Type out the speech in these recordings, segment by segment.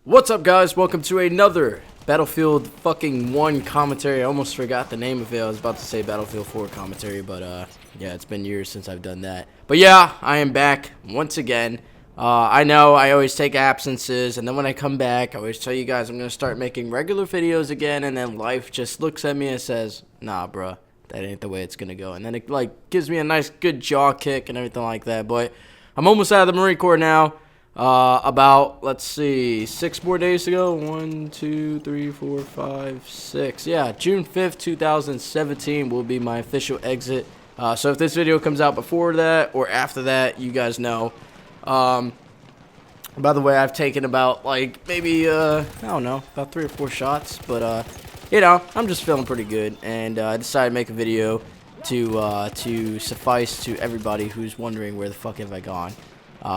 What's up, guys? Welcome to another Battlefield fucking 1 commentary. I almost forgot the name of it. I was about to say Battlefield 4 commentary, but yeah, it's been years since I've done that. But yeah, I am back once again. I know I always take absences, and then when I come back, I always tell you guys I'm going to start making regular videos again, and then life just looks at me and says, nah, bruh, that ain't the way it's going to go. And then it, like, gives me a nice, good jaw kick and everything like that. But I'm almost out of the Marine Corps now. About, let's see, 6 more days to go. 1, 2, 3, 4, 5, 6. Yeah, June 5th, 2017 will be my official exit. So if this video comes out before that or after that, you guys know. By the way, I've taken about, like, maybe, I don't know, about 3 or 4 shots. But, you know, I'm just feeling pretty good. And I decided to make a video to suffice to everybody who's wondering where the fuck have I gone.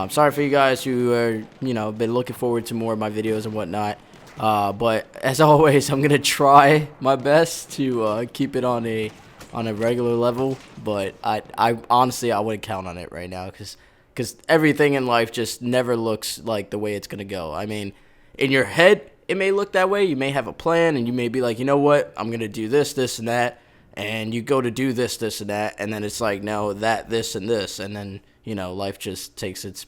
Sorry for you guys who are, you know, been looking forward to more of my videos and whatnot. But as always, I'm gonna try my best to keep it on a regular level. But I honestly I wouldn't count on it right now because everything in life just never looks like the way it's gonna go. I mean, in your head it may look that way. You may have a plan and you may be like, you know what, I'm gonna do this, this, and that. And you go to do this, this, and that, and then it's like, no, that, this, and this, and then, you know, life just takes its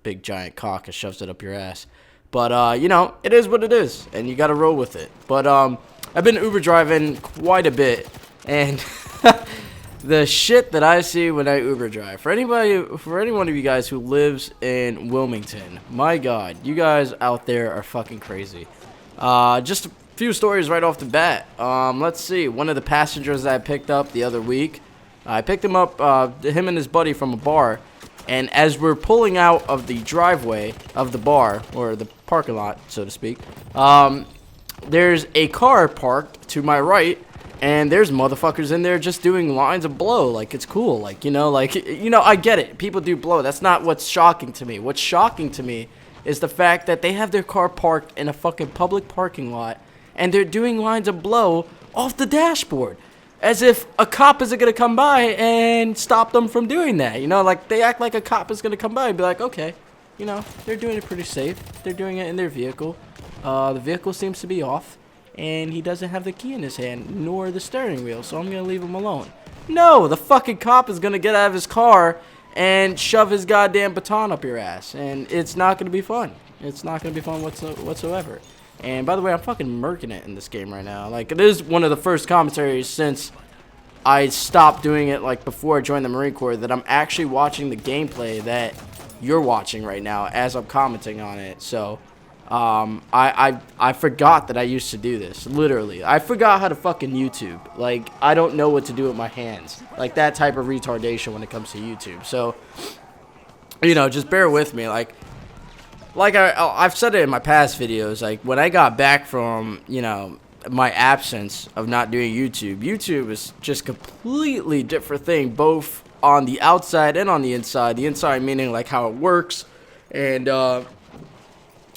big giant cock and shoves it up your ass. But, you know, it is what it is, and you gotta roll with it. But, I've been Uber driving quite a bit, and the shit that I see when I Uber drive, for any one of you guys who lives in Wilmington, my God, you guys out there are fucking crazy. Just a few stories right off the bat. Let's see, one of the passengers that I picked up the other week, I picked him up, him and his buddy from a bar, and as we're pulling out of the driveway of the bar, or the parking lot, so to speak, there's a car parked to my right, and there's motherfuckers in there just doing lines of blow, like it's cool, like, you know, I get it, people do blow, that's not what's shocking to me. What's shocking to me is the fact that they have their car parked in a fucking public parking lot, and they're doing lines of blow off the dashboard. As if a cop isn't going to come by and stop them from doing that. You know, like, they act like a cop is going to come by and be like, okay, you know, they're doing it pretty safe. They're doing it in their vehicle. The vehicle seems to be off, and he doesn't have the key in his hand, nor the steering wheel, so I'm going to leave him alone. No, the fucking cop is going to get out of his car and shove his goddamn baton up your ass, and it's not going to be fun. It's not going to be fun whatsoever. And by the way, I'm fucking murking it in this game right now. Like, it is one of the first commentaries since I stopped doing it, like, before I joined the Marine Corps, that I'm actually watching the gameplay that you're watching right now as I'm commenting on it. So, I forgot that I used to do this, literally. I forgot how to fucking YouTube. Like, I don't know what to do with my hands. Like, that type of retardation when it comes to YouTube. So, you know, just bear with me. Like I've said it in my past videos, like, when I got back from, you know, my absence of not doing YouTube, YouTube is just completely different thing, both on the outside and on the inside. The inside meaning, like, how it works, and,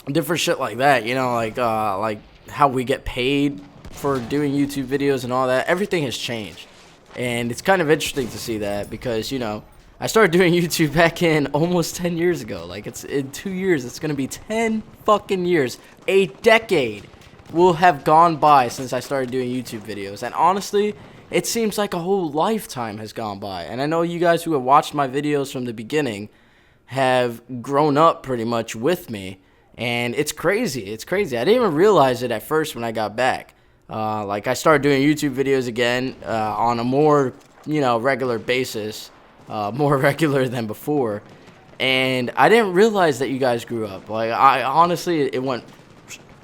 different shit like that, you know, like how we get paid for doing YouTube videos and all that. Everything has changed, and it's kind of interesting to see that, because, you know, I started doing YouTube back in almost 10 years ago. Like, it's in 2 years. It's going to be 10 fucking years. A decade will have gone by since I started doing YouTube videos. And honestly, it seems like a whole lifetime has gone by. And I know you guys who have watched my videos from the beginning have grown up pretty much with me. And it's crazy. It's crazy. I didn't even realize it at first when I got back. Like, I started doing YouTube videos again on a more, you know, regular basis. More regular than before, and I didn't realize that you guys grew up. Like, I honestly, it went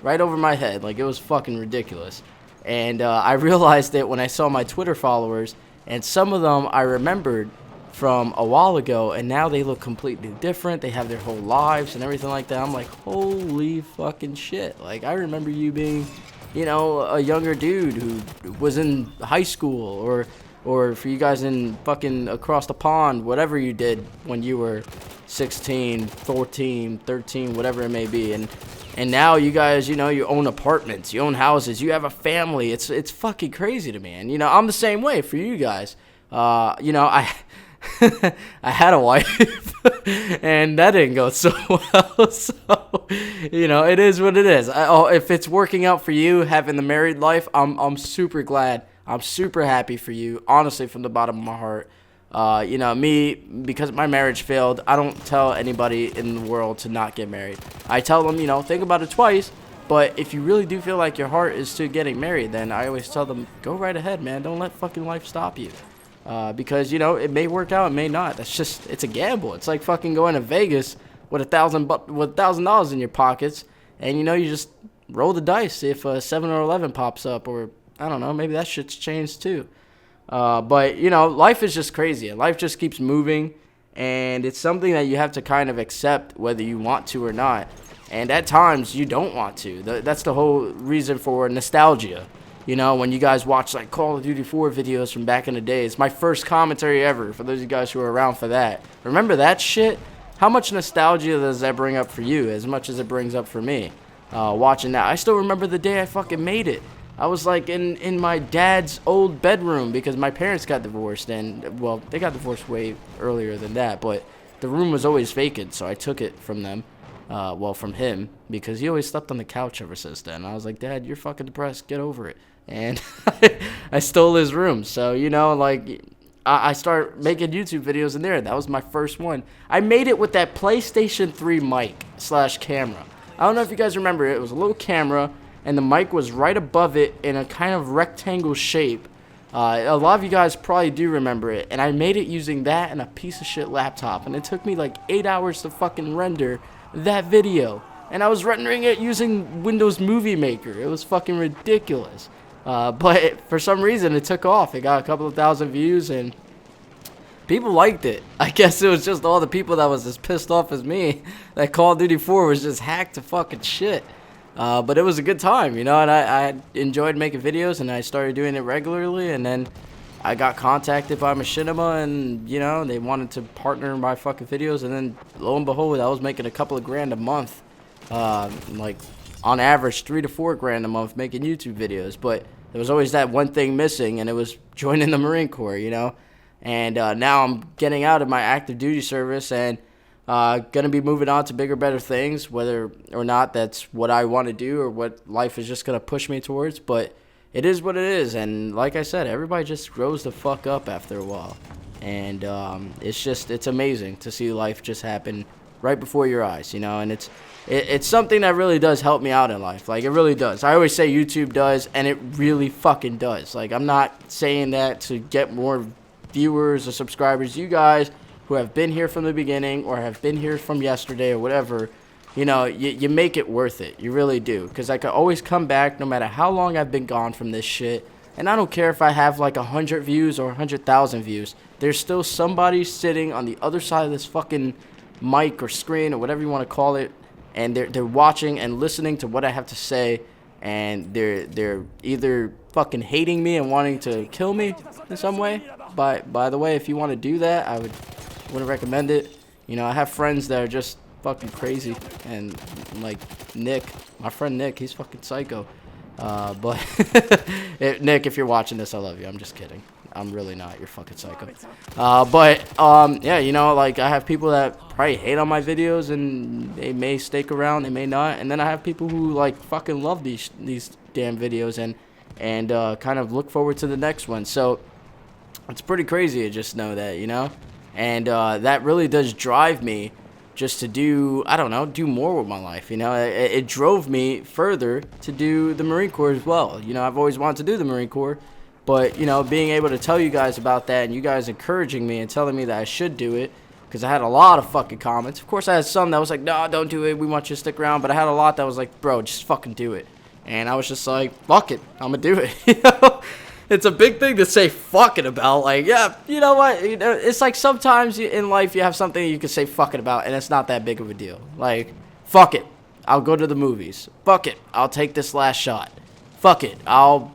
right over my head. Like, it was fucking ridiculous. And I realized it when I saw my Twitter followers, and some of them I remembered from a while ago, and now they look completely different. They have their whole lives and everything like that. I'm like, holy fucking shit. Like, I remember you being, you know, a younger dude who was in high school, or for you guys in fucking across the pond, whatever you did when you were 16, 14, 13, whatever it may be. And now you guys, you know, you own apartments, you own houses, you have a family. It's fucking crazy to me. And, you know, I'm the same way for you guys. You know, I I had a wife. And that didn't go so well. So, you know, it is what it is. If it's working out for you, having the married life, I'm super glad. I'm super happy for you, honestly, from the bottom of my heart. You know, me, because my marriage failed, I don't tell anybody in the world to not get married. I tell them, you know, think about it twice. But if you really do feel like your heart is to getting married, then I always tell them, go right ahead, man. Don't let fucking life stop you. Because, you know, it may work out, it may not. That's just, it's a gamble. It's like fucking going to Vegas with $1,000 in your pockets, and, you know, you just roll the dice if 7 or 11 pops up, or, I don't know, maybe that shit's changed too. But, you know, life is just crazy. Life just keeps moving, and it's something that you have to kind of accept whether you want to or not. And at times, you don't want to. That's the whole reason for nostalgia. You know, when you guys watch, like, Call of Duty 4 videos from back in the day. It's my first commentary ever, for those of you guys who are around for that. Remember that shit? How much nostalgia does that bring up for you, as much as it brings up for me? Watching that. I still remember the day I fucking made it. I was, like, in my dad's old bedroom, because my parents got divorced. And, well, they got divorced way earlier than that. But the room was always vacant, so I took it from them. Well, from him, because he always slept on the couch ever since then. I was like, Dad, you're fucking depressed. Get over it. And I stole his room. So, you know, like, I started making YouTube videos in there. That was my first one. I made it with that PlayStation 3 mic / camera. I don't know if you guys remember it. It was a little camera, and the mic was right above it in a kind of rectangle shape. A lot of you guys probably do remember it. And I made it using that and a piece of shit laptop. And it took me like 8 hours to fucking render that video. And I was rendering it using Windows Movie Maker. It was fucking ridiculous. But for some reason, it took off. It got a couple of thousand views, and people liked it. I guess it was just all the people that was as pissed off as me that Call of Duty 4 was just hacked to fucking shit. But it was a good time, you know, and I enjoyed making videos, and I started doing it regularly, and then I got contacted by Machinima, and, you know, they wanted to partner in my fucking videos, and then, lo and behold, I was making a couple of grand a month, like, on average, 3 to 4 grand a month making YouTube videos, but there was always that one thing missing, and it was joining the Marine Corps, you know, and now I'm getting out of my active duty service, and gonna be moving on to bigger, better things, whether or not that's what I want to do, or what life is just gonna push me towards, but it is what it is, and like I said, everybody just grows the fuck up after a while, and it's amazing to see life just happen right before your eyes, you know, and it's something that really does help me out in life, like, it really does. I always say YouTube does, and it really fucking does. Like, I'm not saying that to get more viewers or subscribers. You guys who have been here from the beginning, or have been here from yesterday, or whatever, you know, you make it worth it. You really do. Because I can always come back no matter how long I've been gone from this shit. And I don't care if I have like 100 views or 100,000 views. There's still somebody sitting on the other side of this fucking mic or screen or whatever you want to call it. And they're watching and listening to what I have to say. And they're either fucking hating me and wanting to kill me in some way. By the way, if you want to do that, I wouldn't recommend it. You know, I have friends that are just fucking crazy, and like Nick, my friend Nick, he's fucking psycho. But Nick, if you're watching this, I love you. I'm just kidding. I'm really not. You're fucking psycho. Yeah, you know, like, I have people that probably hate on my videos, and they may stick around, they may not. And then I have people who like fucking love these damn videos, and kind of look forward to the next one. So it's pretty crazy to just know that, you know, and that really does drive me just to do, I don't know, do more with my life, you know. It drove me further to do the Marine Corps as well. You know, I've always wanted to do the Marine Corps, but, you know, being able to tell you guys about that, and you guys encouraging me and telling me that I should do it, because I had a lot of fucking comments. Of course, I had some that was like, no, don't do it, we want you to stick around, but I had a lot that was like, bro, just fucking do it. And I was just like, fuck it, I'm gonna do it, you know. It's a big thing to say fuck it about. Like, yeah, you know what? You know, it's like sometimes in life you have something you can say fuck it about, and it's not that big of a deal. Like, fuck it, I'll go to the movies. Fuck it, I'll take this last shot. Fuck it, I'll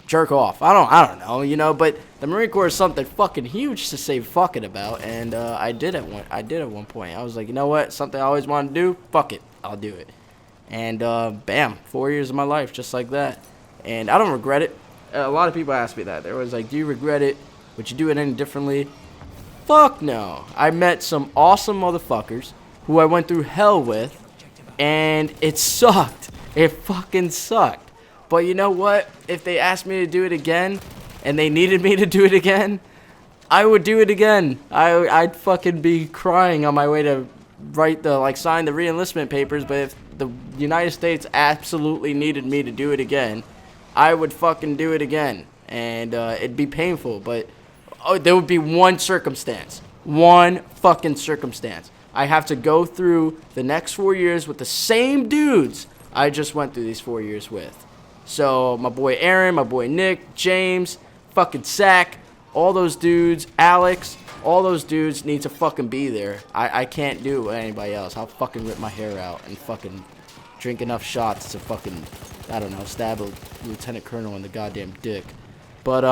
jerk off. I don't know, you know. But the Marine Corps is something fucking huge to say fuck it about, and I did at one point. I was like, you know what? Something I always wanted to do. Fuck it, I'll do it. And bam, 4 years of my life just like that, and I don't regret it. A lot of people ask me that. They're always like, do you regret it? Would you do it any differently? Fuck no. I met some awesome motherfuckers who I went through hell with, and it sucked. It fucking sucked. But you know what? If they asked me to do it again, and they needed me to do it again, I would do it again. I'd fucking be crying on my way to sign the re-enlistment papers. But if the United States absolutely needed me to do it again, I would fucking do it again. And it'd be painful, but there would be one circumstance. One fucking circumstance. I have to go through the next 4 years with the same dudes I just went through these 4 years with. So, my boy Aaron, my boy Nick, James, fucking Sack, all those dudes, Alex, all those dudes need to fucking be there. I can't do it with anybody else. I'll fucking rip my hair out and fucking drink enough shots to fucking, I don't know, stab a lieutenant colonel in the goddamn dick. But,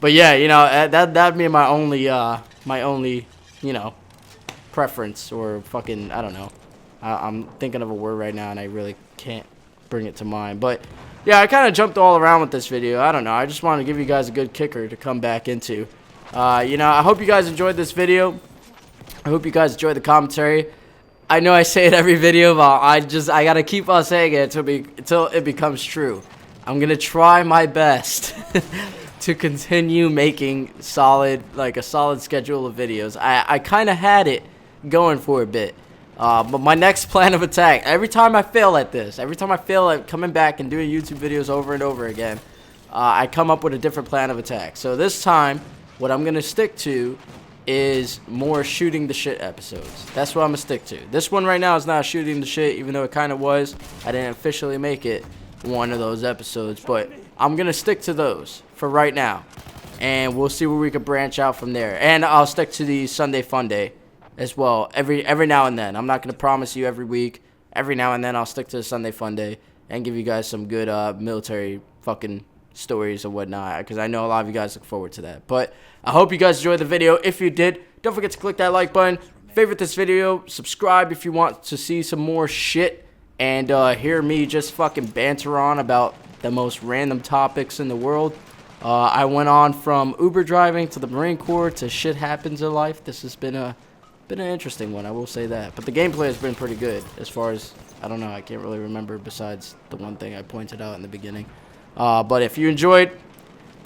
but yeah, you know, that'd be my only, you know, preference or fucking, I don't know. I'm thinking of a word right now and I really can't bring it to mind. But yeah, I kind of jumped all around with this video. I don't know. I just wanted to give you guys a good kicker to come back into. You know, I hope you guys enjoyed this video. I hope you guys enjoyed the commentary. I know I say it every video, but I gotta keep on saying it until it becomes true. I'm gonna try my best to continue making a solid schedule of videos. I kind of had it going for a bit. But my next plan of attack, every time I fail at this, every time I fail at coming back and doing YouTube videos over and over again, I come up with a different plan of attack. So this time, what I'm going to stick to is more shooting the shit episodes. That's what I'm going to stick to. This one right now is not shooting the shit, even though it kind of was. I didn't officially make it one of those episodes, but I'm going to stick to those for right now. And we'll see where we can branch out from there. And I'll stick to the Sunday Fun Day as well, every now and then. I'm not going to promise you every week. Every now and then I'll stick to the Sunday Fun Day and give you guys some good military fucking stories and whatnot, because I know a lot of you guys look forward to that. But I hope you guys enjoyed the video. If you did, don't forget to click that like button, favorite this video, subscribe if you want to see some more shit, and hear me just fucking banter on about the most random topics in the world. I went on from Uber driving to the Marine Corps to shit happens in life. This has been an interesting one, I will say that. But the gameplay has been pretty good as far as, I don't know, I can't really remember besides the one thing I pointed out in the beginning. But if you enjoyed,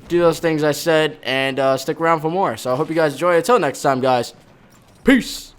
do those things I said, and stick around for more. So I hope you guys enjoy. Until next time, guys. Peace!